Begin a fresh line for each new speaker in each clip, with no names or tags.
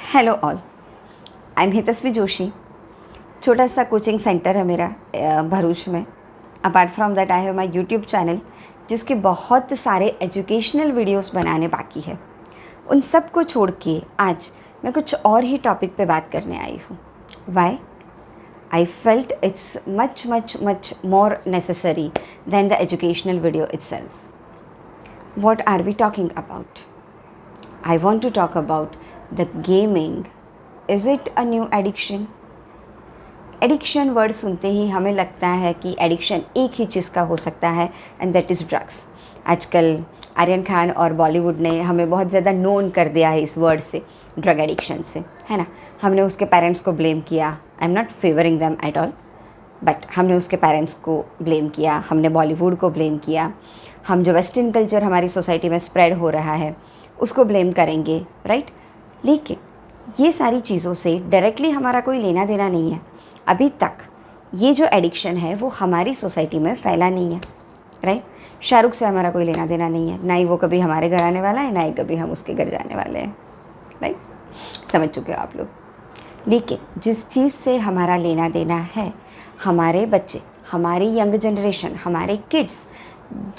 Hello all, I am Hitaswi Joshi. छोटा सा coaching centre है मेरा भरूच में। Apart from that I have my YouTube channel जिसके बहुत सारे एजुकेशनल वीडियोस बनाने बाकी है। उन सब को छोड़ के आज मैं कुछ और ही टॉपिक पे बात करने आई हूँ। Y? I felt it's much more necessary than the educational video itself. What are we talking about? I want to talk about the gaming. Is it a new addiction? Addiction word सुनते ही हमें लगता है कि addiction एक ही चीज़ का हो सकता है एंड दैट इज़ ड्रग्स। आजकल आर्यन खान और बॉलीवुड ने हमें बहुत ज़्यादा नोन कर दिया है इस वर्ड से, ड्रग एडिक्शन से, है ना। हमने उसके पेरेंट्स को ब्लेम किया। I am not favouring them at all, but हमने उसके पेरेंट्स को ब्लेम किया, हमने बॉलीवुड को ब्लेम किया, हम जो वेस्टर्न कल्चर हमारी सोसाइटी में स्प्रेड हो रहा है उसको ब्लेम करेंगे, राइट। लेकिन ये सारी चीज़ों से डायरेक्टली हमारा कोई लेना देना नहीं है। अभी तक ये जो एडिक्शन है वो हमारी सोसाइटी में फैला नहीं है, राइट। शाहरुख से हमारा कोई लेना देना नहीं है, ना ही वो कभी हमारे घर आने वाला है, ना ही कभी हम उसके घर जाने वाले हैं, राइट। समझ चुके हो आप लोग। लेकिन जिस चीज़ से हमारा लेना देना है, हमारे बच्चे, हमारी यंग जनरेशन, हमारे किड्स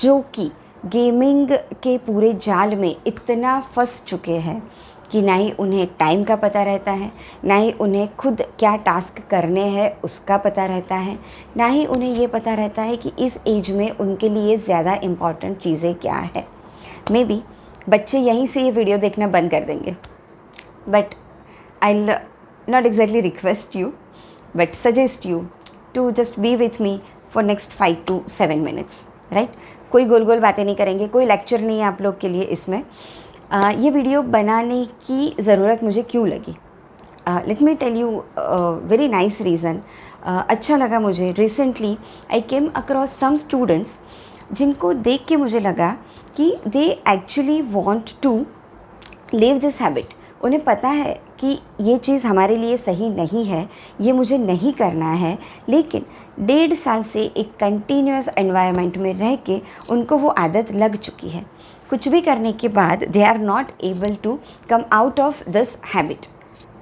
जो कि गेमिंग के पूरे जाल में इतना फंस चुके हैं कि ना ही उन्हें टाइम का पता रहता है, ना ही उन्हें खुद क्या टास्क करने हैं उसका पता रहता है, ना ही उन्हें ये पता रहता है कि इस एज में उनके लिए ज़्यादा इम्पॉर्टेंट चीज़ें क्या है। मे बी बच्चे यहीं से ये वीडियो देखना बंद कर देंगे, but I not exactly request you but suggest you to just be with me for next 5 to 7 minutes, right. कोई गोल गोल बातें नहीं करेंगे, कोई लेक्चर नहीं है आप लोग के लिए इसमें। ये वीडियो बनाने की ज़रूरत मुझे क्यों लगी? Let me tell you very nice reason. अच्छा लगा मुझे। Recently I came across some students जिनको देख के मुझे लगा कि they actually want to leave this habit. उन्हें पता है कि ये चीज़ हमारे लिए सही नहीं है, ये मुझे नहीं करना है, लेकिन 1.5 साल से एक कंटिन्यूस एनवायरनमेंट में रह के उनको वो आदत लग चुकी है। कुछ भी करने के बाद they are not able to come out of this habit,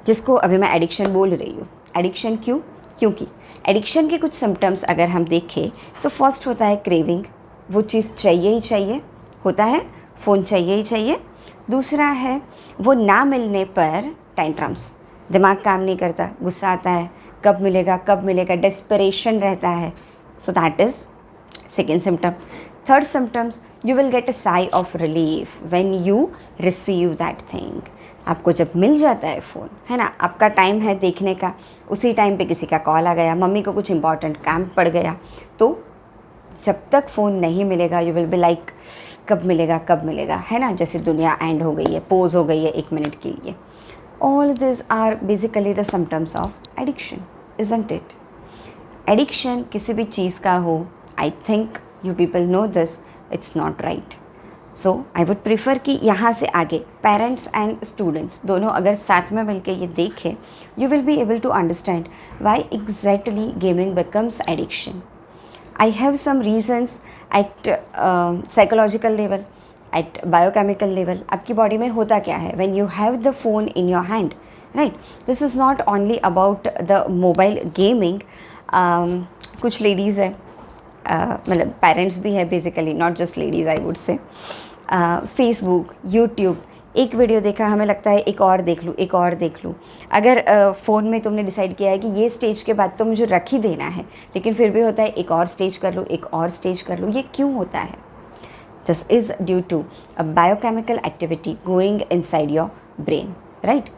जिसको अभी मैं एडिक्शन बोल रही हूँ। एडिक्शन क्यों? क्योंकि एडिक्शन के कुछ सिम्टम्स अगर हम देखें तो फर्स्ट होता है क्रेविंग, वो चीज़ चाहिए ही चाहिए होता है, फ़ोन चाहिए ही चाहिए। दूसरा है वो ना मिलने पर टेंट्रम्स, दिमाग काम नहीं करता, गुस्सा आता है, कब मिलेगा कब मिलेगा, डेस्परेशन रहता है। So that is second symptom. Third symptoms, you will get a sigh of relief when you receive that thing. आपको जब मिल जाता है फ़ोन, है ना, आपका टाइम है देखने का, उसी टाइम पे किसी का कॉल आ गया, मम्मी को कुछ इंपॉर्टेंट काम पड़ गया, तो जब तक फ़ोन नहीं मिलेगा यू विल बी लाइक कब मिलेगा, है ना। जैसे दुनिया एंड हो गई है, पोज हो गई है 1 मिनट के लिए। All this are basically the symptoms of addiction, isn't it? Addiction किसी भी चीज़ का हो, I think you people know this, it's not right. So I would prefer कि यहाँ से आगे पेरेंट्स एंड स्टूडेंट्स दोनों अगर साथ में मिलकर ये देखें, you will be able to understand why exactly gaming becomes addiction. I have some reasons at psychological level, at biochemical level. आपकी बॉडी में होता क्या है when you have the phone in your hand, right? This is not only about the mobile gaming. कुछ ladies है, मतलब parents भी है basically, not just ladies I would से। फेसबुक, यूट्यूब, एक वीडियो देखा हमें लगता है एक और देख लूँ। अगर फ़ोन में तुमने डिसाइड किया है कि ये स्टेज के बाद तो मुझे रख ही देना है, लेकिन फिर भी होता है एक और स्टेज कर लूँ। ये क्यों होता है? This is due to a biochemical activity going inside your brain, right.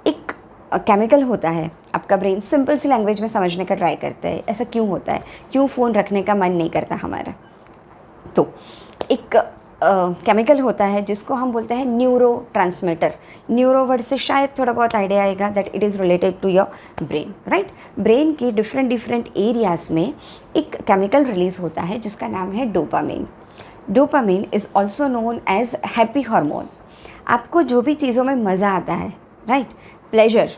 एक केमिकल होता है, आपका ब्रेन सिंपल सी लैंग्वेज में समझने का ट्राई करता है ऐसा क्यों होता है, क्यों फ़ोन रखने का मन नहीं करता हमारा। तो एक केमिकल होता है जिसको हम बोलते हैं न्यूरो ट्रांसमीटर। न्यूरो वर्ड से शायद थोड़ा बहुत आइडिया आएगा that it is related to your brain, right. Brain के डिफरेंट एरियाज़ में एक केमिकल रिलीज़ होता है जिसका नाम है dopamine. Dopamine is also known as happy hormone. आपको जो भी चीज़ों में मज़ा आता है, राइट, प्लेजर,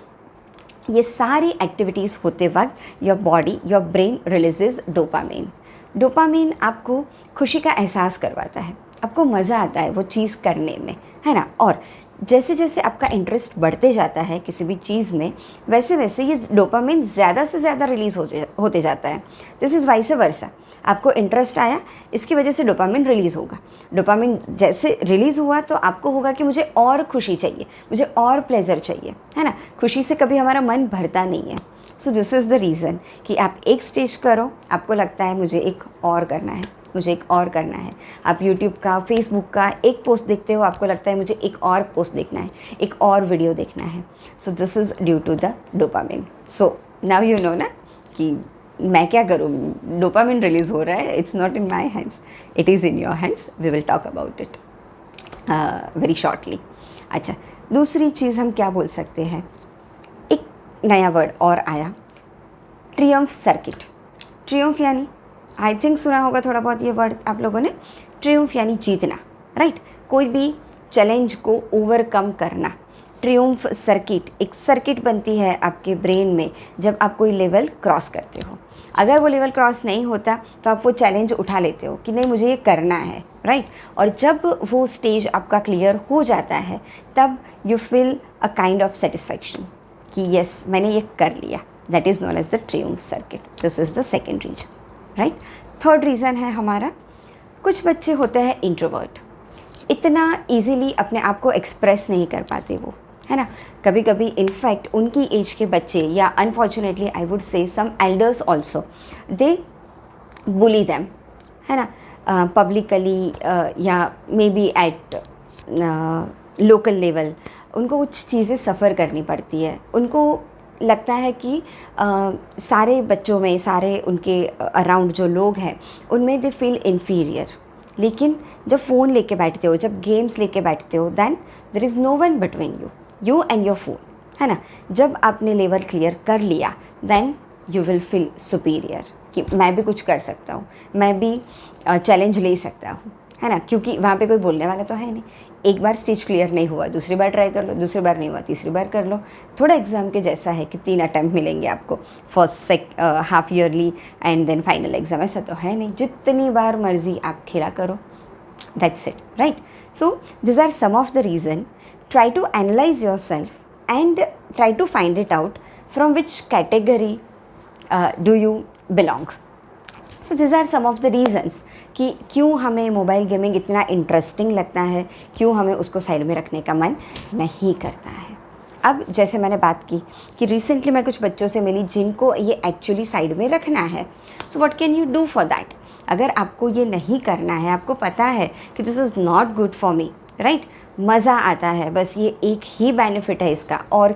ये सारी एक्टिविटीज़ होते वक्त your body, your brain releases dopamine. Dopamine आपको खुशी का एहसास करवाता है, आपको मज़ा आता है वो चीज़ करने में, है ना। और जैसे जैसे आपका इंटरेस्ट बढ़ते जाता है किसी भी चीज़ में, वैसे वैसे ये डोपामिन ज़्यादा से ज़्यादा रिलीज़ होते जाता है। This is vice versa. आपको इंटरेस्ट आया, इसकी वजह से डोपामिन रिलीज़ होगा। डोपामिन जैसे रिलीज़ हुआ तो आपको होगा कि मुझे और खुशी चाहिए, मुझे और प्लेजर चाहिए, है ना। खुशी से कभी हमारा मन भरता नहीं है। So this is the reason कि आप एक स्टेज करो, आपको लगता है मुझे एक और करना है, मुझे एक और करना है। आप यूट्यूब का, फेसबुक का एक पोस्ट देखते हो, आपको लगता है मुझे एक और पोस्ट देखना है, एक और वीडियो देखना है। So this is due to the dopamine. So now you know ना कि मैं क्या करूँ, डोपामिन रिलीज़ हो रहा है, it's not in my hands, it is in your hands. We will talk about it very shortly. अच्छा, दूसरी चीज़ हम क्या बोल सकते हैं, एक नया वर्ड और आया, ट्रियम्फ सर्किट। ट्रियम्फ यानी, आई थिंक सुना होगा थोड़ा बहुत ये वर्ड आप लोगों ने। ट्रियम्फ यानी जीतना, राइट। कोई भी चैलेंज को ओवरकम करना। ट्रियम्फ सर्किट, एक सर्किट बनती है आपके ब्रेन में जब आप कोई लेवल क्रॉस करते हो। अगर वो लेवल क्रॉस नहीं होता तो आप वो चैलेंज उठा लेते हो कि नहीं मुझे ये करना है, राइट। और जब वो स्टेज आपका क्लियर हो जाता है तब you feel a kind of satisfaction कि यस मैंने ये कर लिया। That is known as the triumph circuit. This is the second reason, right. Third reason है हमारा, कुछ बच्चे होते हैं इंट्रोवर्ट, इतना ईजीली अपने आप को एक्सप्रेस नहीं कर पाते वो, है ना। कभी कभी इनफैक्ट उनकी एज के बच्चे, या unfortunately I would say some elders also, they bully them, है ना, पब्लिकली या maybe at local level. उनको कुछ चीज़ें सफ़र करनी पड़ती है। उनको लगता है कि सारे बच्चों में, सारे उनके अराउंड जो लोग हैं उनमें दे फील इन्फीरियर। लेकिन जब फ़ोन लेके बैठते हो, जब गेम्स लेके बैठते हो, then there is no one between you and your phone, है ना। जब आपने लेवल क्लियर कर लिया then you will feel superior कि मैं भी कुछ कर सकता हूँ, मैं भी चैलेंज ले सकता हूँ, है ना। क्योंकि वहाँ पे कोई बोलने वाला तो है नहीं। एक बार स्टेज क्लियर नहीं हुआ, दूसरी बार ट्राई कर लो, दूसरी बार नहीं हुआ, तीसरी बार कर लो। थोड़ा एग्ज़ाम के जैसा है कि 3 अटैम्प्ट मिलेंगे आपको, first half yearly and then final exam. ऐसा तो है नहीं, जितनी बार मर्जी आप खेला करो, that's it, right. So this are some of the reason. Try to analyze yourself and try to find it out from which category do you belong. So these are some of the reasons कि क्यों हमें mobile gaming इतना interesting लगता है, क्यों हमें उसको side में रखने का मन नहीं करता है। अब जैसे मैंने बात की कि रिसेंटली मैं कुछ बच्चों से मिली जिनको ये एक्चुअली साइड में रखना है। So what can you do for that? अगर आपको ये नहीं करना है, आपको पता है कि this is not good for me, right, मज़ा आता है, बस ये एक ही बेनिफिट है इसका, और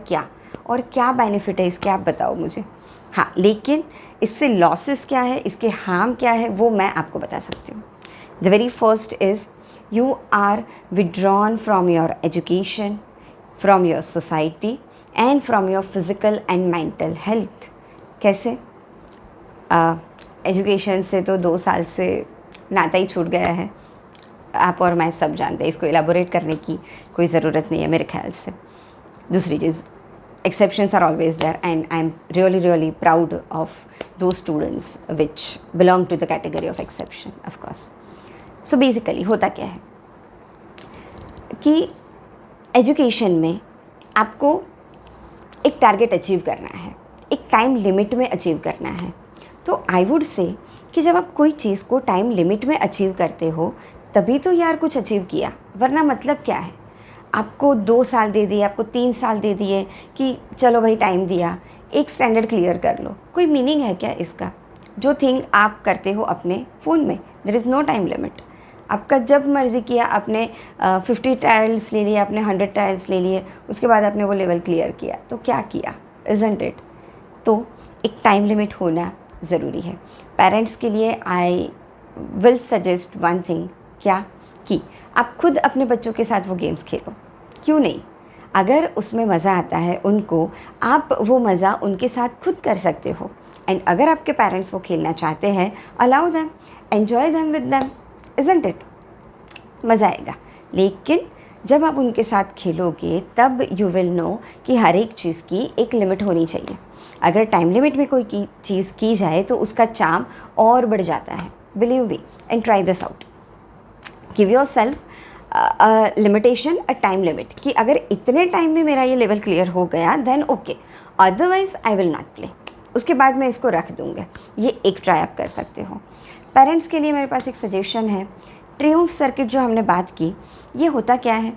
क्या बेनिफिट है इसके, आप बताओ मुझे। हाँ, लेकिन इससे लॉसेस क्या है, इसके हार्म क्या है, वो मैं आपको बता सकती हूँ। The very first is you are withdrawn from your education, from your society and from your physical and mental health. कैसे? एजुकेशन से तो 2 साल से नाता ही छूट गया है, आप और मैं सब जानते हैं, इसको एलाबोरेट करने की कोई ज़रूरत नहीं है मेरे ख्याल से। दूसरी चीज़, exceptions are always there and I am really proud of two students which belong to the category of exception of course. So basically होता क्या है कि एजुकेशन में आपको एक टारगेट अचीव करना है, एक टाइम लिमिट में अचीव करना है। तो आई वुड से कि जब आप कोई चीज़ को टाइम लिमिट में अचीव करते हो तभी तो यार कुछ अचीव किया, वरना मतलब क्या है? आपको 2 साल दे दिए, आपको 3 साल दे दिए कि चलो भाई टाइम दिया, एक स्टैंडर्ड क्लियर कर लो, कोई मीनिंग है क्या इसका? जो थिंग आप करते हो अपने फ़ोन में, there is no time limit. आपका जब मर्ज़ी किया, आपने 50 ट्रायल्स ले लिए, आपने 100 ट्रायल्स ले लिए, उसके बाद आपने वो लेवल क्लियर किया, तो क्या किया? Isn't it? तो एक टाइम लिमिट होना ज़रूरी है। पेरेंट्स के लिए I will suggest one thing, क्या कि आप खुद अपने बच्चों के साथ वो गेम्स खेलो, क्यों नहीं? अगर उसमें मज़ा आता है उनको, आप वो मज़ा उनके साथ खुद कर सकते हो। एंड अगर आपके पेरेंट्स वो खेलना चाहते हैं, allow them, enjoy them with them, isn't it? मज़ा आएगा। लेकिन जब आप उनके साथ खेलोगे तब यू विल नो कि हर एक चीज़ की एक लिमिट होनी चाहिए। अगर टाइम लिमिट में कोई चीज़ की जाए तो उसका चार्म और बढ़ जाता है, believe me, and try this out. Give yourself limitation, a time limit, कि अगर इतने टाइम में मेरा ये लेवल क्लियर हो गया then okay, otherwise I will not play, उसके बाद मैं इसको रख दूँगा। ये एक ट्राई आप कर सकते हो। पेरेंट्स के लिए मेरे पास एक सजेशन है, ट्रियम्फ सर्किट जो हमने बात की, ये होता क्या है,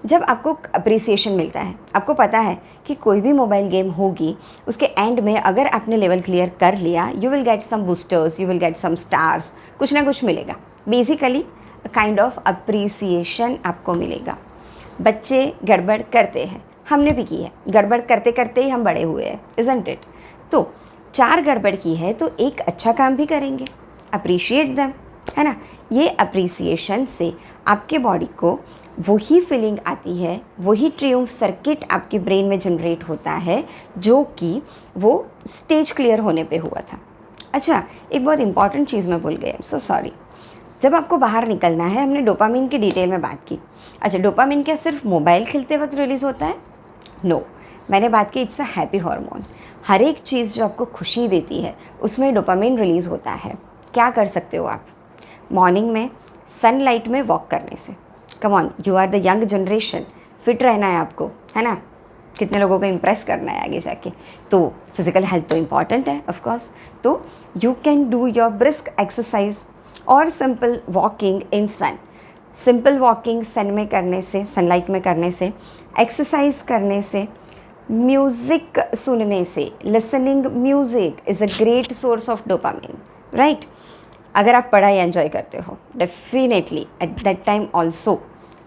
जब आपको अप्रिसिएशन मिलता है, आपको पता है कि कोई भी मोबाइल गेम होगी, उसके एंड में अगर आपने लेवल क्लियर कर लिया, you will get some boosters, you will get some stars, कुछ ना कुछ मिलेगा। बेसिकली काइंड ऑफ अप्रिसिएशन आपको मिलेगा। बच्चे गड़बड़ करते हैं, हमने भी की है, गड़बड़ करते करते ही हम बड़े हुए हैं, इज़न्ट इट? तो 4 गड़बड़ की है तो एक अच्छा काम भी करेंगे, अप्रिशिएट देम, है ना। ये अप्रिसिएशन से आपके बॉडी को वही फीलिंग आती है, वही ट्रियम्फ सर्किट आपके ब्रेन में जनरेट होता है जो कि वो स्टेज क्लियर होने पे हुआ था। अच्छा, एक बहुत इंपॉर्टेंट चीज़ मैं भूल गई, आई एम सो सॉरी। जब आपको बाहर निकलना है, हमने डोपामिन की डिटेल में बात की। अच्छा, डोपामिन क्या सिर्फ मोबाइल खेलते वक्त रिलीज़ होता है? नो, मैंने बात की इट्स अ हैप्पी हार्मोन। हर एक चीज़ जो आपको खुशी देती है उसमें डोपामिन रिलीज़ होता है। क्या कर सकते हो आप? मॉर्निंग में सनलाइट में वॉक करने से, come on, you are the young generation, fit रहना है आपको, है ना, कितने लोगों को इम्प्रेस करना है आगे जाके, तो फिज़िकल हेल्थ तो इम्पॉर्टेंट है ऑफ कोर्स। तो you can do your brisk exercise और simple walking in sun. Simple walking sun में करने से, सनलाइट में करने से, एक्सरसाइज करने से, म्यूज़िक सुनने से, listening music is a great source of dopamine, right. अगर आप पढ़ाई एंजॉय करते हो, definitely at that time also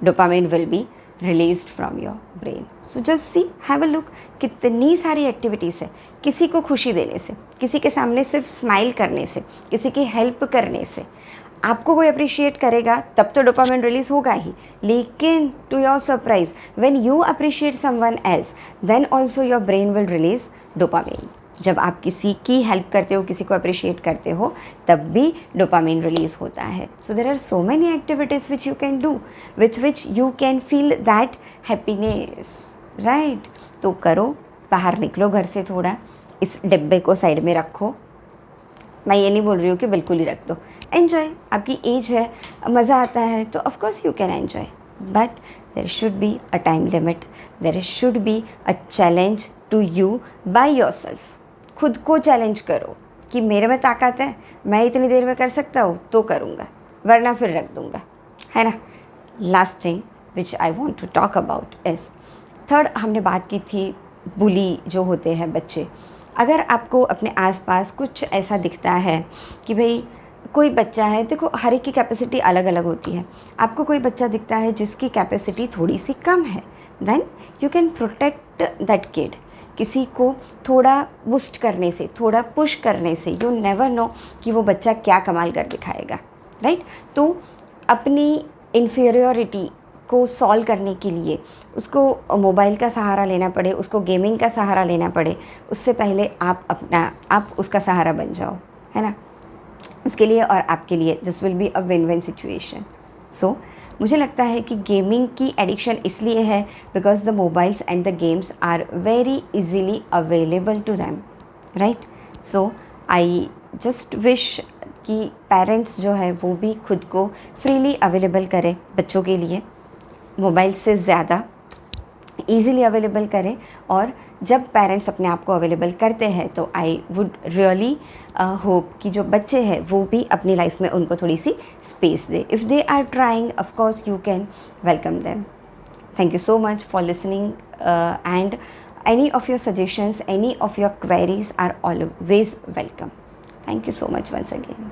dopamine will be released from your brain. So just see, have a look, कितनी सारी एक्टिविटीज़ है। किसी को खुशी देने से, किसी के सामने सिर्फ स्माइल करने से, किसी की हेल्प करने से, आपको कोई अप्रिशिएट करेगा तब तो डोपामिन रिलीज़ होगा ही। लेकिन to your surprise, when you appreciate someone else, then also your brain will release dopamine. जब आप किसी की हेल्प करते हो, किसी को अप्रिशिएट करते हो, तब भी डोपामिन रिलीज़ होता है। So there are so many activities which you can do with which you can feel that happiness, right. तो करो, बाहर निकलो घर से थोड़ा, इस डिब्बे को साइड में रखो। मैं ये नहीं बोल रही हूँ कि बिल्कुल ही रख दो, एन्जॉय, आपकी एज है, मज़ा आता है तो of course you can enjoy, but there should be a time limit, there should be a challenge to you by yourself. खुद को चैलेंज करो कि मेरे में ताकत है, मैं इतनी देर में कर सकता हूँ तो करूँगा, वरना फिर रख दूँगा, है ना। Last thing which I want to talk about is, third, हमने बात की थी बुली जो होते हैं बच्चे। अगर आपको अपने आसपास कुछ ऐसा दिखता है कि भाई कोई बच्चा है, देखो हर एक की कैपेसिटी अलग अलग होती है, आपको कोई बच्चा दिखता है जिसकी कैपेसिटी थोड़ी सी कम है, then you can protect that kid. किसी को थोड़ा बूस्ट करने से, थोड़ा पुश करने से, यू नेवर नो कि वो बच्चा क्या कमाल कर दिखाएगा, राइट। तो अपनी इन्फीरियोरिटी को सॉल्व करने के लिए उसको मोबाइल का सहारा लेना पड़े, उसको गेमिंग का सहारा लेना पड़े, उससे पहले आप उसका सहारा बन जाओ, है ना। उसके लिए और आपके लिए this will be a win win situation. So मुझे लगता है कि गेमिंग की एडिक्शन इसलिए है because the mobiles and the games are very easily available to them, right. So I just wish कि पेरेंट्स जो है वो भी खुद को फ्रीली अवेलेबल करें बच्चों के लिए, मोबाइल से ज़्यादा ईज़िली अवेलेबल करें। और जब पेरेंट्स अपने आप को अवेलेबल करते हैं तो आई वुड रियली होप कि जो बच्चे हैं वो भी अपनी लाइफ में उनको थोड़ी सी स्पेस दे। If they are trying, of course you can welcome them. Thank you so much for listening and any of your suggestions, any of your queries are always welcome. Thank you so much once again.